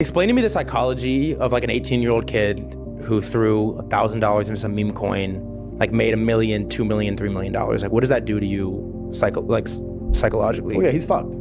Explain to me the psychology of like an 18-year-old kid who threw $1,000 into some meme coin, like made $1 million, $2 million, $3 million. Like, what does that do to you psychologically? Oh yeah, he's fucked.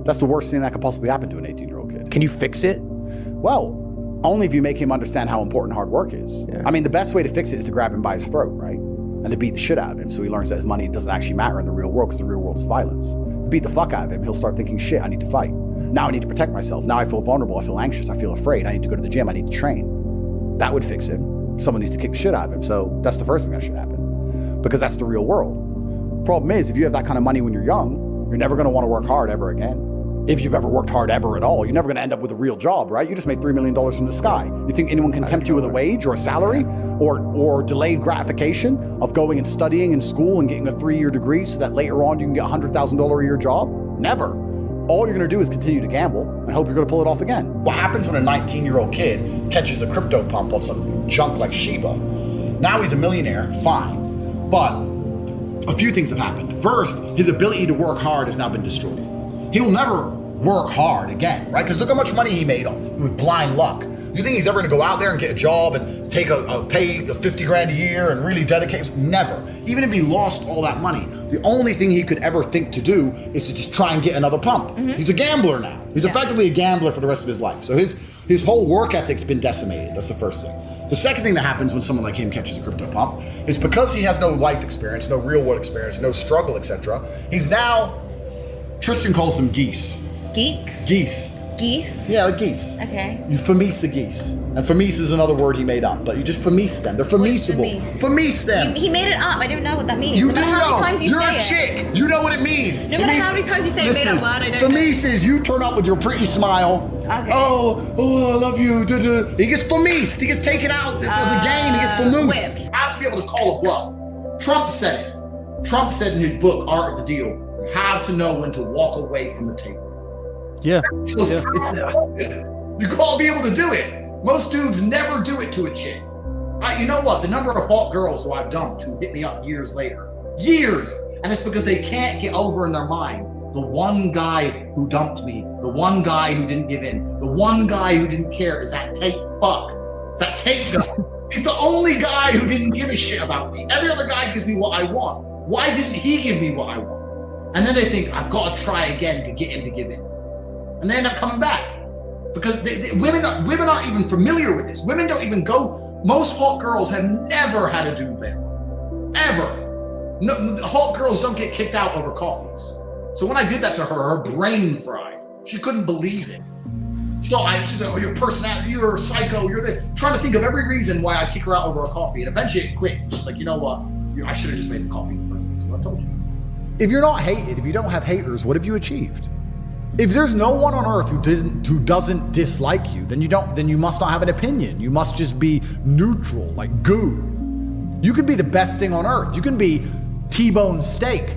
That's the worst thing that could possibly happen to an 18-year-old kid. Can you fix it? Well, only if you make him understand how important hard work is. Yeah. I mean, the best way to fix it is to grab him by his throat, right? And to beat the shit out of him so he learns that his money doesn't actually matter in the real world because the real world is violence. Beat the fuck out of him, he'll start thinking, shit, I need to fight. Now I need to protect myself. Now I feel vulnerable, I feel anxious, I feel afraid. I need to go to the gym, I need to train. That would fix him. Someone needs to kick the shit out of him. So that's the first thing that should happen because that's the real world. Problem is, if you have that kind of money when you're young, you're never gonna wanna work hard ever again. If you've ever worked hard ever at all, you're never gonna end up with a real job, right? You just made $3 million from the sky. You think anyone can tempt you with a wage or a salary or delayed gratification of going and studying in school and getting a 3-year degree so that later on you can get a $100,000 a year job? Never. All you're gonna do is continue to gamble and hope you're gonna pull it off again. What happens when a 19-year-old kid catches a crypto pump on some junk like Shiba? Now he's a millionaire, fine. But a few things have happened. First, his ability to work hard has now been destroyed. He'll never work hard again, right? Because look how much money he made with blind luck. You think he's ever gonna go out there and get a job and take a pay of 50 grand a year and really dedicate? Never. Even if he lost all that money, the only thing he could ever think to do is to just try and get another pump. Mm-hmm. He's a gambler now. He's effectively a gambler for the rest of his life. So his whole work ethic's been decimated. That's the first thing. The second thing that happens when someone like him catches a crypto pump is because he has no life experience, no real world experience, no struggle, etc. He's now, Tristan calls them geese. Geeks? Geese. Geese? Yeah, like geese. Okay. You femise the geese. And femise is another word he made up, but you just femise them. They're femisable. Femise them. He made it up. I don't know what that means. You no do matter how know. many times you You're say a chick. You know what it means. No matter how many times you say a made up word, I don't know. Femise is you turn up with your pretty smile. Okay. Oh, I love you. He gets femised. He gets taken out of the game. He gets femoosed. You have to be able to call a bluff. Trump said it. Trump said in his book, Art of the Deal, you have to know when to walk away from the table. Yeah. You gotta be able to do it. Most dudes never do it to a chick. You know what? The number of hot girls who I've dumped who hit me up years later. Years! And it's because they can't get over in their mind the one guy who dumped me, the one guy who didn't give in, the one guy who didn't care is that Tate fuck. That Tate guy. He's the only guy who didn't give a shit about me. Every other guy gives me what I want. Why didn't he give me what I want? And then they think, I've got to try again to get him to give in. And they end up coming back. Because women aren't even familiar with this. Women don't even go. Most hot girls have never had a dude bail. Ever. No, hot girls don't get kicked out over coffees. So when I did that to her, her brain fried. She couldn't believe it. She thought, she's like, oh, your personality, you're a psycho, trying to think of every reason why I'd kick her out over a coffee. And eventually it clicked. She's like, you know what? I should have just made the coffee in the first place. So I told you. If you're not hated, if you don't have haters, what have you achieved? If there's no one on earth who doesn't dislike you, then you must not have an opinion. You must just be neutral, like goo. You can be the best thing on earth. You can be T-bone steak.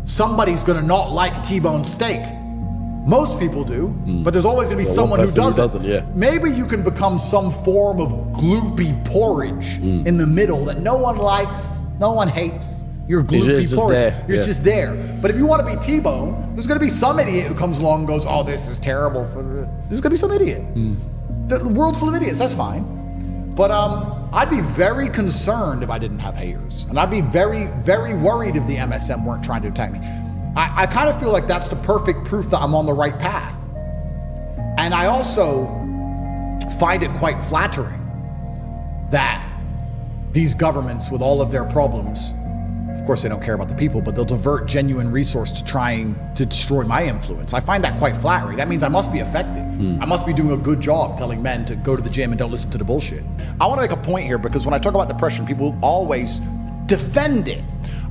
Somebody's gonna not like T-bone steak. Most people do, but there's always gonna be someone who doesn't. Yeah. Maybe you can become some form of gloopy porridge in the middle that no one likes, no one hates. You're gloopy porridge. It's just there. But if you want to be T-bone, there's going to be some idiot who comes along and goes, oh, this is terrible. There's going to be some idiot. The world's full of idiots. That's fine. But I'd be very concerned if I didn't have haters. And I'd be very, very worried if the MSM weren't trying to attack me. I kind of feel like that's the perfect proof that I'm on the right path. And I also find it quite flattering that these governments, with all of their problems, of course, they don't care about the people, but they'll divert genuine resource to trying to destroy my influence. I find that quite flattering. That means I must be effective. I must be doing a good job telling men to go to the gym and don't listen to the bullshit. I want to make a point here because when I talk about depression, people always defend it.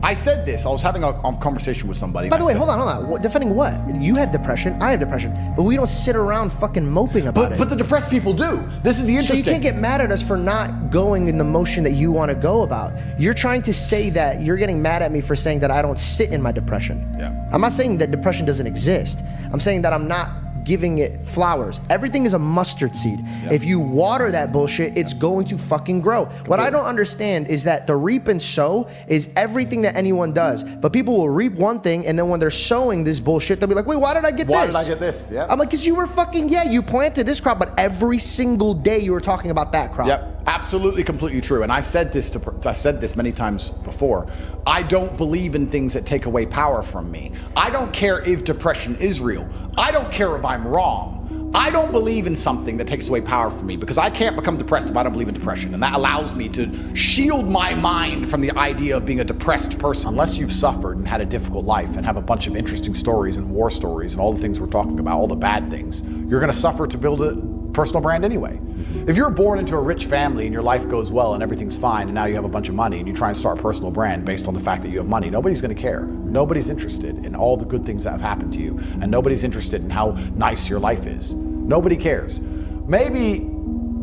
I said this, I was having a conversation with somebody. By the way, hold on. Defending what? You have depression, I have depression, but we don't sit around fucking moping about it. But the depressed people do. This is the interesting. So you can't get mad at us for not going in the motion that you want to go about. You're trying to say that you're getting mad at me for saying that I don't sit in my depression. Yeah. I'm not saying that depression doesn't exist. I'm saying that I'm not giving it flowers. Everything is a mustard seed. If you water that bullshit, it's going to fucking grow. What I don't understand is that the reap and sow is everything that anyone does. But people will reap one thing, and then when they're sowing this bullshit, they'll be like, wait, why did I get this? Why did I get this? Yeah. I'm like, because you were fucking, you planted this crop, but every single day you were talking about that crop. Yep, absolutely, completely true. And I said this many times before. I don't believe in things that take away power from me. I don't care if depression is real. I don't care if I'm wrong. I don't believe in something that takes away power from me because I can't become depressed if I don't believe in depression. And that allows me to shield my mind from the idea of being a depressed person. Unless you've suffered and had a difficult life and have a bunch of interesting stories and war stories and all the things we're talking about, all the bad things, you're gonna suffer to build a personal brand anyway. If you're born into a rich family and your life goes well and everything's fine and now you have a bunch of money and you try and start a personal brand based on the fact that you have money, nobody's gonna care. Nobody's interested in all the good things that have happened to you, and nobody's interested in how nice your life is. Nobody cares. Maybe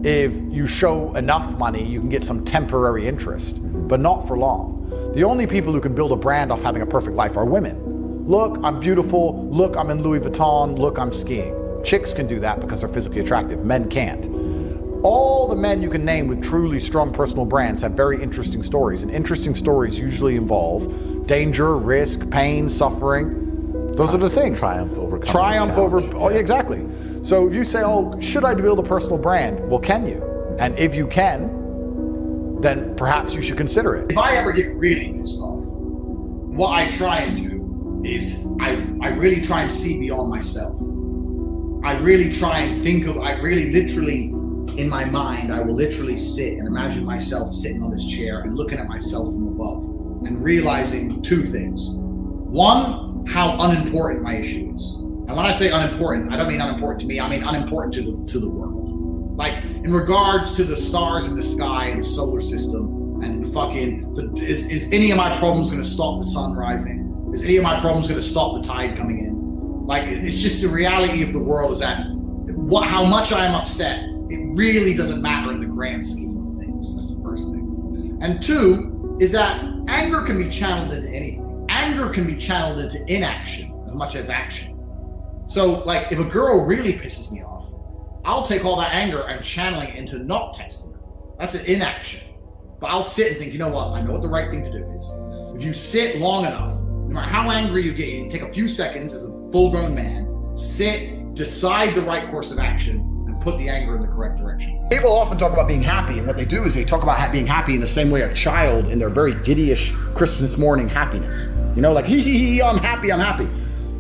if you show enough money, you can get some temporary interest, but not for long. The only people who can build a brand off having a perfect life are women. Look, I'm beautiful. Look, I'm in Louis Vuitton. Look, I'm skiing. Chicks can do that because they're physically attractive. Men can't. All the men you can name with truly strong personal brands have very interesting stories, and interesting stories usually involve danger, risk, pain, suffering. Those are the things. Triumph over. Oh, yeah, exactly. So if you say, oh, should I build a personal brand? Well, can you? And if you can, then perhaps you should consider it. If I ever get really pissed off, what I try and do is I really try and see beyond myself. I really try and think of, literally, in my mind, I will literally sit and imagine myself sitting on this chair and looking at myself from above and realizing two things. One, how unimportant my issue is. And when I say unimportant, I don't mean unimportant to me, I mean unimportant to the world. Like, in regards to the stars in the sky and the solar system and fucking, is any of my problems gonna stop the sun rising? Is any of my problems gonna stop the tide coming in? Like, it's just the reality of the world is that how much I am upset, it really doesn't matter in the grand scheme of things. That's the first thing. And two, is that anger can be channeled into anything. Anger can be channeled into inaction as much as action. So, like, if a girl really pisses me off, I'll take all that anger and channeling it into not texting her. That's an inaction. But I'll sit and think, you know what? I know what the right thing to do is. If you sit long enough, no matter how angry you get, you take a few seconds as a full-grown man, sit, decide the right course of action, and put the anger in the correct direction. People often talk about being happy, and what they do is they talk about being happy in the same way a child in their very giddyish Christmas morning happiness. You know, like, hee, I'm happy.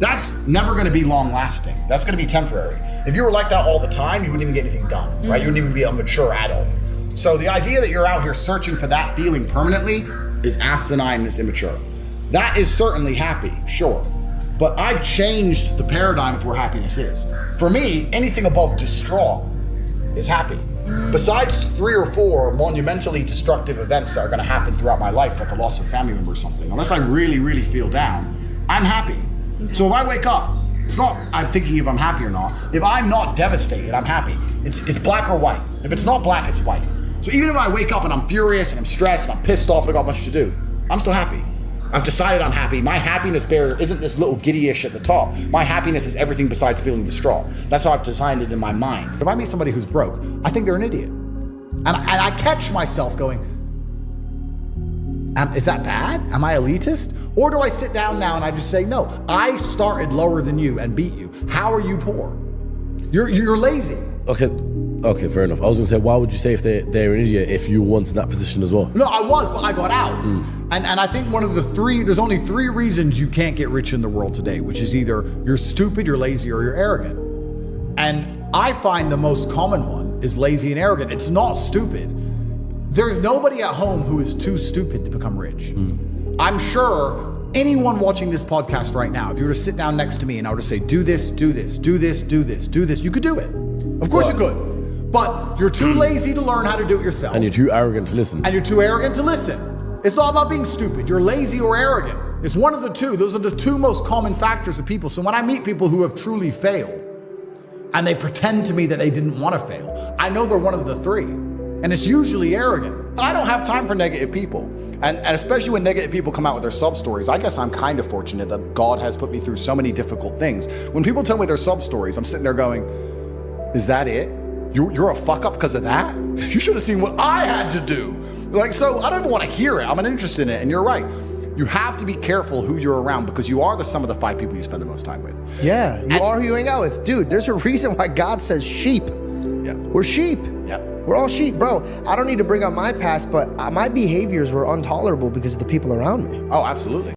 That's never gonna be long lasting. That's gonna be temporary. If you were like that all the time, you wouldn't even get anything done, right? You wouldn't even be a mature adult. So the idea that you're out here searching for that feeling permanently is asinine and it's immature. That is certainly happy, sure. But I've changed the paradigm of where happiness is. For me, anything above distraught is happy. Besides 3 or 4 monumentally destructive events that are gonna happen throughout my life, like a loss of family member or something, unless I really, really feel down, I'm happy. So if I wake up, it's not I'm thinking if I'm happy or not. If I'm not devastated, I'm happy. It's black or white. If it's not black, it's white. So even if I wake up and I'm furious and I'm stressed and I'm pissed off and I got much to do, I'm still happy. I've decided I'm happy. My happiness barrier isn't this little giddyish at the top. My happiness is everything besides feeling distraught. That's how I've designed it in my mind. If I meet somebody who's broke, I think they're an idiot. And I catch myself going, is that bad? Am I elitist? Or do I sit down now and I just say, no, I started lower than you and beat you. How are you poor? You're lazy. Okay, fair enough. I was gonna say, why would you say if they're an idiot if you were once in that position as well? No, I was, but I got out. And I think one of the 3, there's only 3 reasons you can't get rich in the world today, which is either you're stupid, you're lazy, or you're arrogant. And I find the most common one is lazy and arrogant. It's not stupid. There's nobody at home who is too stupid to become rich. I'm sure anyone watching this podcast right now, if you were to sit down next to me and I were to say, do this, do this, do this, do this, do this, you could do it. Of course you could. But you're too lazy to learn how to do it yourself. And you're too arrogant to listen. It's not about being stupid. You're lazy or arrogant. It's one of the two. Those are the 2 most common factors of people. So when I meet people who have truly failed and they pretend to me that they didn't want to fail, I know they're one of the 3. And it's usually arrogant. I don't have time for negative people. And especially when negative people come out with their sub stories, I guess I'm kind of fortunate that God has put me through so many difficult things. When people tell me their sub stories, I'm sitting there going, is that it? You're a fuck up because of that? You should have seen what I had to do. Like, so I don't even want to hear it. I'm uninterested in it. And you're right. You have to be careful who you're around because you are the sum of the 5 people you spend the most time with. Yeah, you are who you hang out with. Dude, there's a reason why God says sheep. Yeah. We're sheep. Yeah. We're all sheep, bro. I don't need to bring up my past, but my behaviors were intolerable because of the people around me. Oh, absolutely.